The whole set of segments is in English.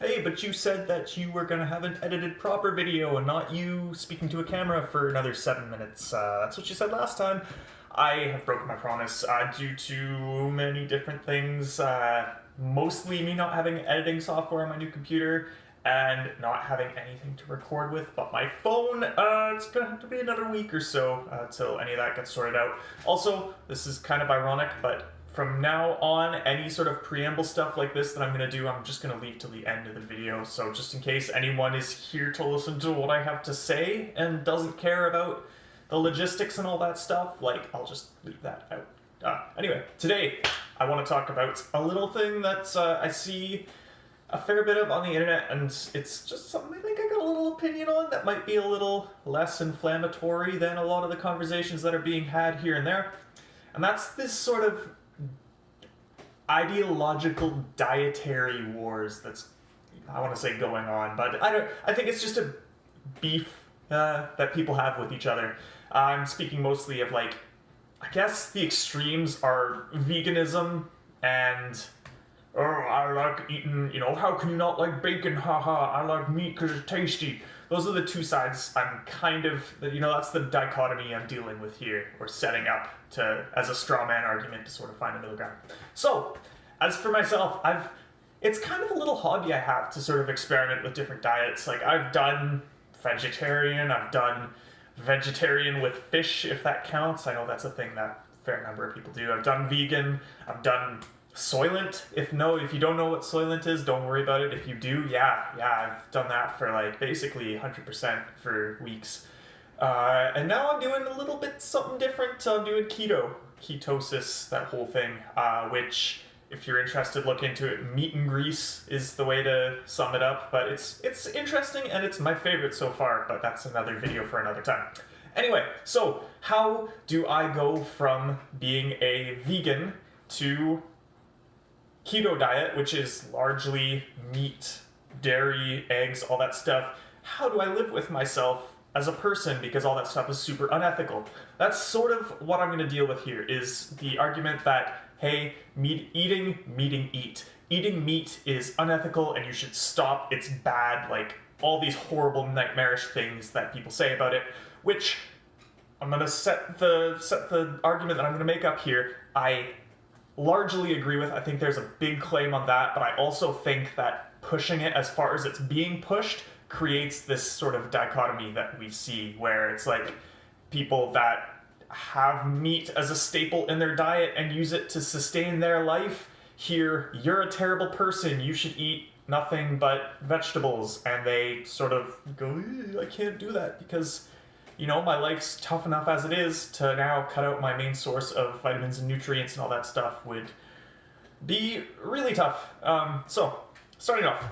hey, but you said that you were going to have an edited proper video and not you speaking to a camera for another 7 minutes. That's what you said last time. I have broken my promise due to many different things. Mostly me not having editing software on my new computer and not having anything to record with but my phone. It's gonna have to be another week or so till any of that gets sorted out. Also, this is kind of ironic, but from now on, any sort of preamble stuff like this that I'm gonna do, I'm just gonna leave till the end of the video. So just in case anyone is here to listen to what I have to say and doesn't care about the logistics and all that stuff, like, I'll just leave that out. Anyway, today I want to talk about a little thing that I see a fair bit of on the internet, and it's just something I think I got a little opinion on that might be a little less inflammatory than a lot of the conversations that are being had here and there. And that's this sort of ideological dietary wars that's, I want to say, going on, but I think it's just a beef that people have with each other. I'm speaking mostly of, like, I guess the extremes are veganism and, oh, I like eating, how can you not like bacon? Haha, I like meat because it's tasty. Those are the two sides I'm kind of, that's the dichotomy I'm dealing with here, or setting up as a straw man argument to sort of find a middle ground. So, as for myself, it's kind of a little hobby I have to sort of experiment with different diets. Like, I've done vegetarian, I've done vegetarian with fish, if that counts. I know that's a thing that a fair number of people do. I've done vegan, I've done Soylent. If you don't know what Soylent is, don't worry about it. If you do, yeah, I've done that for like basically 100% for weeks. And now I'm doing a little bit something different. I'm doing ketosis, that whole thing, which, if you're interested, look into it. Meat and grease is the way to sum it up, but it's interesting and it's my favorite so far, but that's another video for another time. Anyway, so how do I go from being a vegan to keto diet, which is largely meat, dairy, eggs, all that stuff? How do I live with myself as a person, because all that stuff is super unethical? That's sort of what I'm going to deal with here, is the argument that, hey, eating meat is unethical and you should stop, it's bad, like all these horrible nightmarish things that people say about it, which I'm going to set the argument that I'm going to make up here. I largely agree with. I think there's a big claim on that, but I also think that pushing it as far as it's being pushed creates this sort of dichotomy that we see, where it's like people that have meat as a staple in their diet and use it to sustain their life hear, you're a terrible person, you should eat nothing but vegetables, and they sort of go, I can't do that because, my life's tough enough as it is. To now cut out my main source of vitamins and nutrients and all that stuff would be really tough. So, starting off,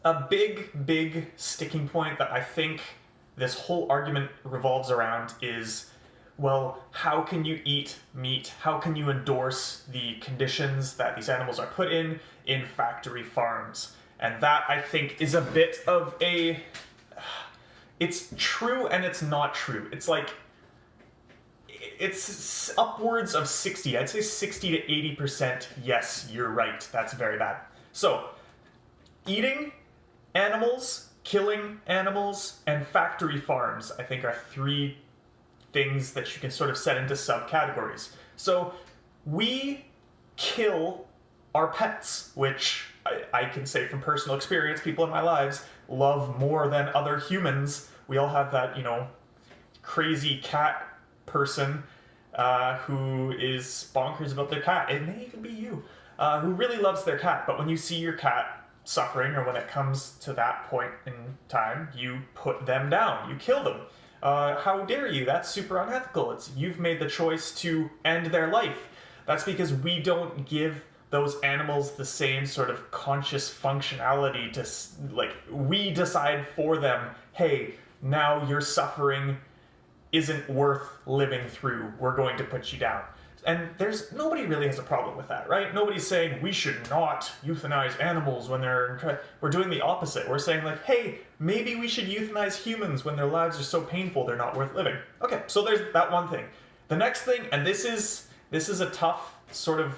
a big sticking point that I think this whole argument revolves around is, well, how can you eat meat? How can you endorse the conditions that these animals are put in factory farms? And that, I think, is a bit of a... It's true and it's not true. It's like... It's upwards of 60. I'd say 60 to 80%. Yes, you're right. That's very bad. So, eating animals, killing animals, and factory farms, I think, are three things that you can sort of set into subcategories. So we kill our pets, which I can say from personal experience, people in my lives love more than other humans. We all have that, crazy cat person who is bonkers about their cat. It may even be you, who really loves their cat. But when you see your cat suffering, or when it comes to that point in time, you put them down, you kill them. How dare you? That's super unethical. You've made the choice to end their life. That's because we don't give those animals the same sort of conscious functionality we decide for them, hey, now your suffering isn't worth living through. We're going to put you down. And nobody really has a problem with that, right? Nobody's saying we should not euthanize animals when we're doing the opposite. We're saying like, hey, maybe we should euthanize humans when their lives are so painful they're not worth living. Okay, so there's that one thing. The next thing, and this is a tough sort of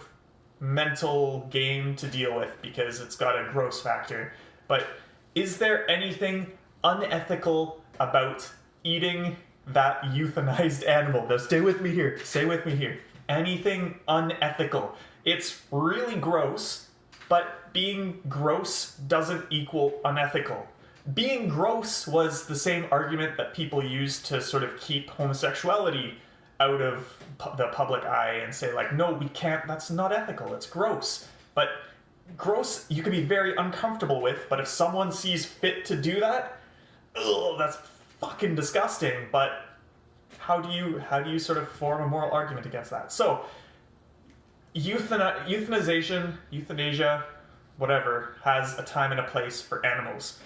mental game to deal with because it's got a gross factor. But is there anything unethical about eating that euthanized animal? Now stay with me here. Stay with me here. Anything unethical. It's really gross, but being gross doesn't equal unethical. Being gross was the same argument that people used to sort of keep homosexuality out of the public eye and say, like, no, we can't, that's not ethical, it's gross. But gross you can be very uncomfortable with, but if someone sees fit to do that, ugh, that's fucking disgusting. But how do you sort of form a moral argument against that? So euthanasia, whatever, has a time and a place for animals.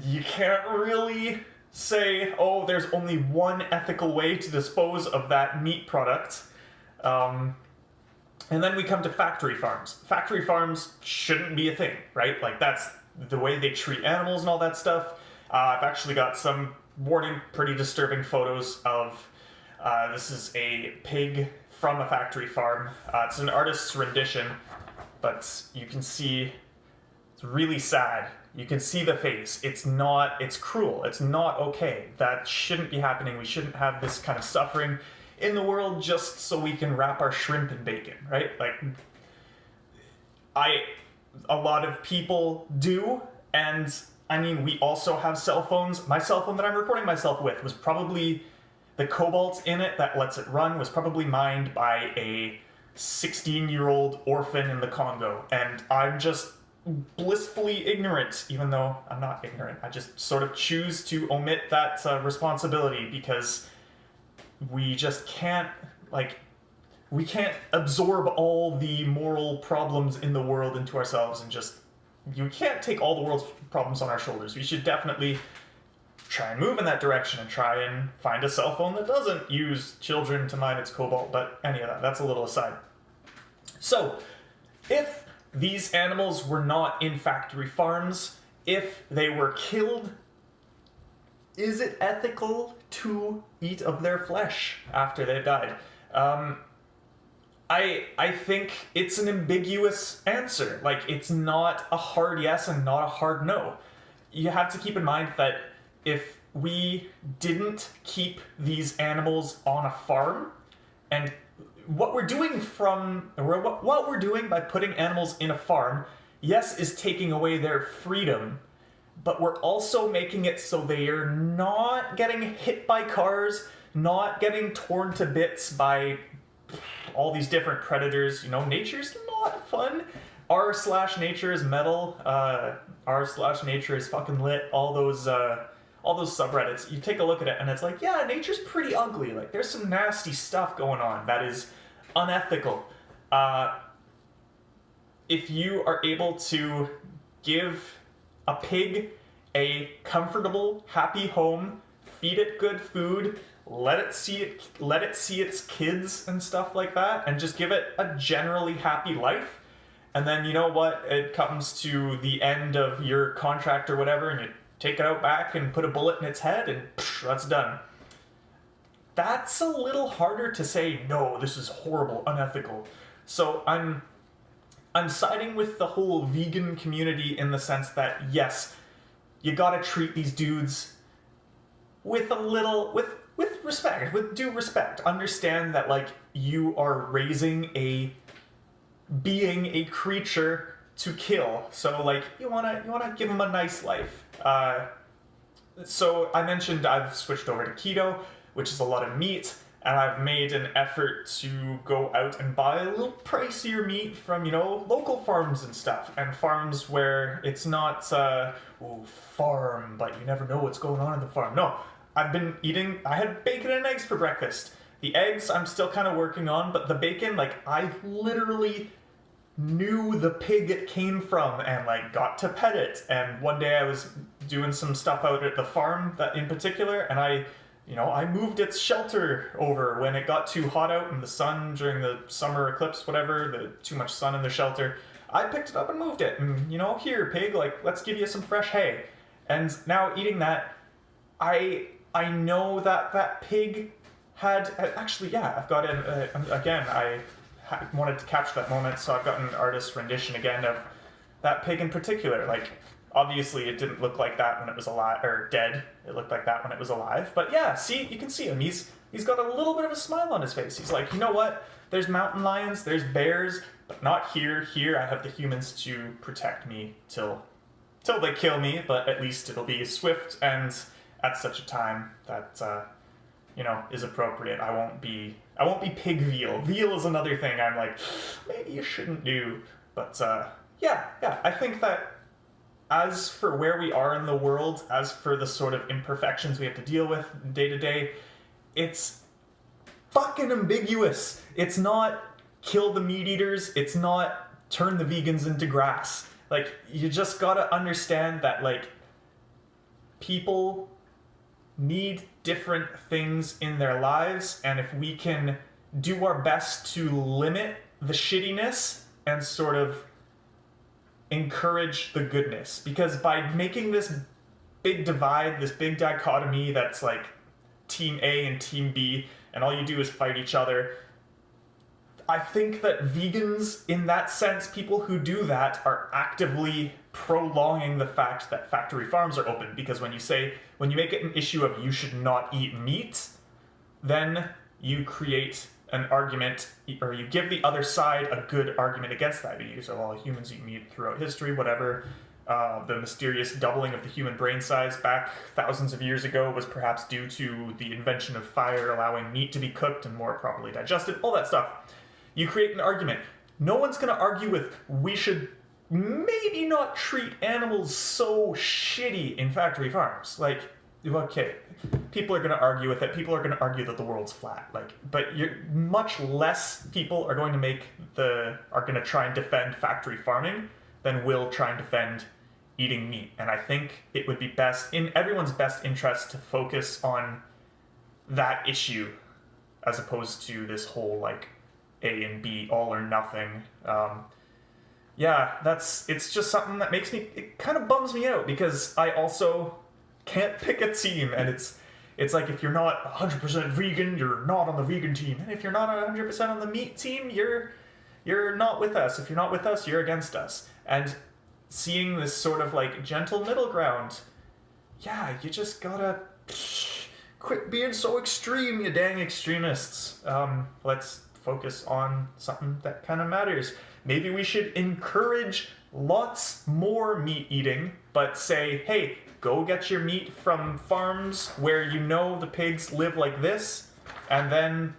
You can't really say, oh, there's only one ethical way to dispose of that meat product. And then we come to factory farms. Factory farms shouldn't be a thing, right? Like, that's the way they treat animals and all that stuff. I've actually got some pretty disturbing photos of, this is a pig from a factory farm. It's an artist's rendition, but you can see it's really sad. You can see the face. It's cruel. It's not okay. That shouldn't be happening. We shouldn't have this kind of suffering in the world just so we can wrap our shrimp in bacon, right? Like, a lot of people do, and I mean, we also have cell phones. My cell phone that I'm recording myself with was probably, the cobalt in it that lets it run was probably mined by a 16-year-old orphan in the Congo, and I'm just blissfully ignorant, even though I'm not ignorant. I just sort of choose to omit that responsibility because we just can't, we can't absorb all the moral problems in the world into ourselves and just, you can't take all the world's problems on our shoulders. We should definitely try and move in that direction and try and find a cell phone that doesn't use children to mine its cobalt, but any of that's a little aside. So, if these animals were not in factory farms, if they were killed, is it ethical to eat of their flesh after they've died? I think it's an ambiguous answer. Like, it's not a hard yes and not a hard no. You have to keep in mind that if we didn't keep these animals on a farm, and what we're doing by putting animals in a farm, yes, is taking away their freedom, but we're also making it so they are not getting hit by cars, not getting torn to bits by all these different predators. You know, nature's not fun. R/nature is metal. R/nature is fucking lit. All those subreddits, you take a look at it and it's like, yeah, nature's pretty ugly. Like, there's some nasty stuff going on that is unethical. If you are able to give a pig a comfortable, happy home, feed it good food, let it see its kids and stuff like that, and just give it a generally happy life, and then, you know what, it comes to the end of your contract or whatever, and you take it out back and put a bullet in its head, and that's done. That's a little harder to say, no, this is horrible, unethical. So I'm siding with the whole vegan community in the sense that, yes, you gotta treat these dudes with respect, with due respect. Understand that, like, you are raising a creature to kill. So, like, you wanna give them a nice life. So I mentioned I've switched over to keto, which is a lot of meat, and I've made an effort to go out and buy a little pricier meat from, you know, local farms and stuff, and farms where it's not, farm, but you never know what's going on in the farm. No, I had bacon and eggs for breakfast. The eggs I'm still kind of working on, but the bacon, like, I literally knew the pig it came from and, like, got to pet it. And one day I was doing some stuff out at the farm that in particular, and I moved its shelter over when it got too hot out in the sun during the summer eclipse, whatever, too much sun in the shelter. I picked it up and moved it, and, you know, here, pig, like, let's give you some fresh hay. And now eating that, I know that pig had, actually, yeah, I've got again, I wanted to capture that moment, so I've got an artist rendition again of that pig in particular. Like, obviously it didn't look like that when it was alive, or dead. It looked like that when it was alive. But yeah, see, you can see him. He's got a little bit of a smile on his face. He's like, you know what? There's mountain lions, there's bears, but not here. Here I have the humans to protect me till they kill me, but at least it'll be swift and at such a time that is appropriate. I won't be pig veal. Veal is another thing I'm like, maybe you shouldn't do. But yeah, I think that as for where we are in the world, as for the sort of imperfections we have to deal with day to day, it's fucking ambiguous. It's not kill the meat eaters, it's not turn the vegans into grass. Like, you just gotta understand that, like, people need different things in their lives, and if we can do our best to limit the shittiness and sort of encourage the goodness, because by making this big divide, this big dichotomy that's like Team A and Team B, and all you do is fight each other, I think that vegans, in that sense, people who do that are actively prolonging the fact that factory farms are open. Because when you make it an issue of you should not eat meat, then you create an argument, or you give the other side a good argument against that. You say, well, humans eat meat throughout history, whatever. The mysterious doubling of the human brain size back thousands of years ago was perhaps due to the invention of fire, allowing meat to be cooked and more properly digested, all that stuff. You create an argument. No one's going to argue with, we should maybe not treat animals so shitty in factory farms. Like, okay, people are going to argue with it. People are going to argue that the world's flat. Like, but much less people are going to try and defend factory farming than will try and defend eating meat. And I think it would be best, in everyone's best interest, to focus on that issue as opposed to this whole, like, A and B, all or nothing. It's just something that it kind of bums me out, because I also can't pick a team, and it's like, if you're not 100% vegan, you're not on the vegan team, and if you're not 100% on the meat team, you're not with us. If you're not with us, you're against us. And seeing this sort of like gentle middle ground, yeah, you just gotta quit being so extreme, you dang extremists. Let's focus on something that kind of matters. Maybe we should encourage lots more meat eating, but say, hey, go get your meat from farms where you know the pigs live like this, and then,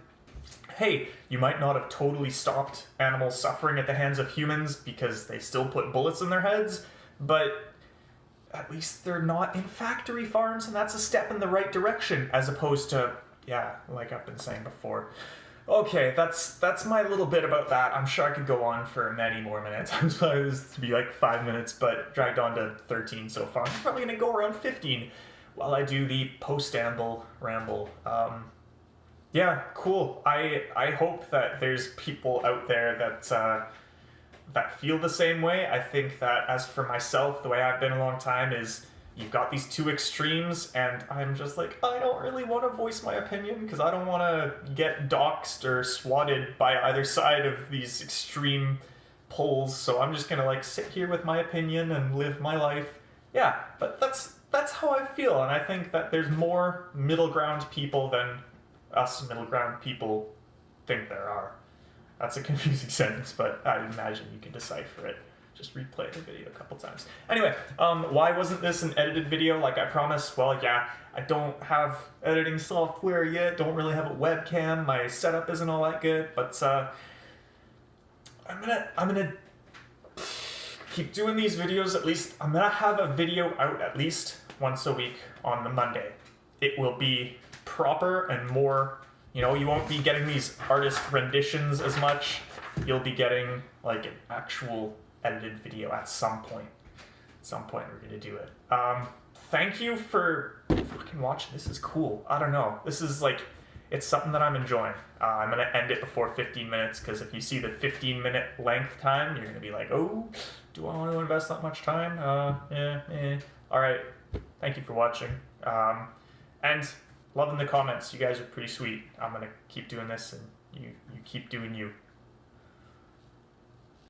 hey, you might not have totally stopped animal suffering at the hands of humans because they still put bullets in their heads, but at least they're not in factory farms, and that's a step in the right direction, as opposed to, yeah, like I've been saying before. Okay, that's my little bit about that. I'm sure I could go on for many more minutes. I'm sorry this to be like 5 minutes, but dragged on to 13 so far. I'm probably going to go around 15 while I do the post-amble ramble. Yeah, cool. I hope that there's people out there that feel the same way. I think that, as for myself, the way I've been a long time is, you've got these two extremes, and I'm just like, I don't really want to voice my opinion, because I don't want to get doxxed or swatted by either side of these extreme poles, so I'm just going to like sit here with my opinion and live my life. Yeah, but that's how I feel, and I think that there's more middle ground people than us middle ground people think there are. That's a confusing sentence, but I imagine you can decipher it. Just replay the video a couple times. Anyway, why wasn't this an edited video like I promised? Well, yeah, I don't have editing software yet, don't really have a webcam, my setup isn't all that good, but I'm gonna keep doing these videos. At least I'm gonna have a video out at least once a week on the Monday. It will be proper and more, you won't be getting these artist renditions as much. You'll be getting like an actual edited video at some point. At some point we're gonna do it. Thank you for fucking watching. This is cool. I don't know. This is like, it's something that I'm enjoying. I'm gonna end it before 15 minutes, because if you see the 15-minute length time, you're gonna be like, oh, do I want to invest that much time? All right. Thank you for watching. And love in the comments. You guys are pretty sweet. I'm gonna keep doing this, and you keep doing you.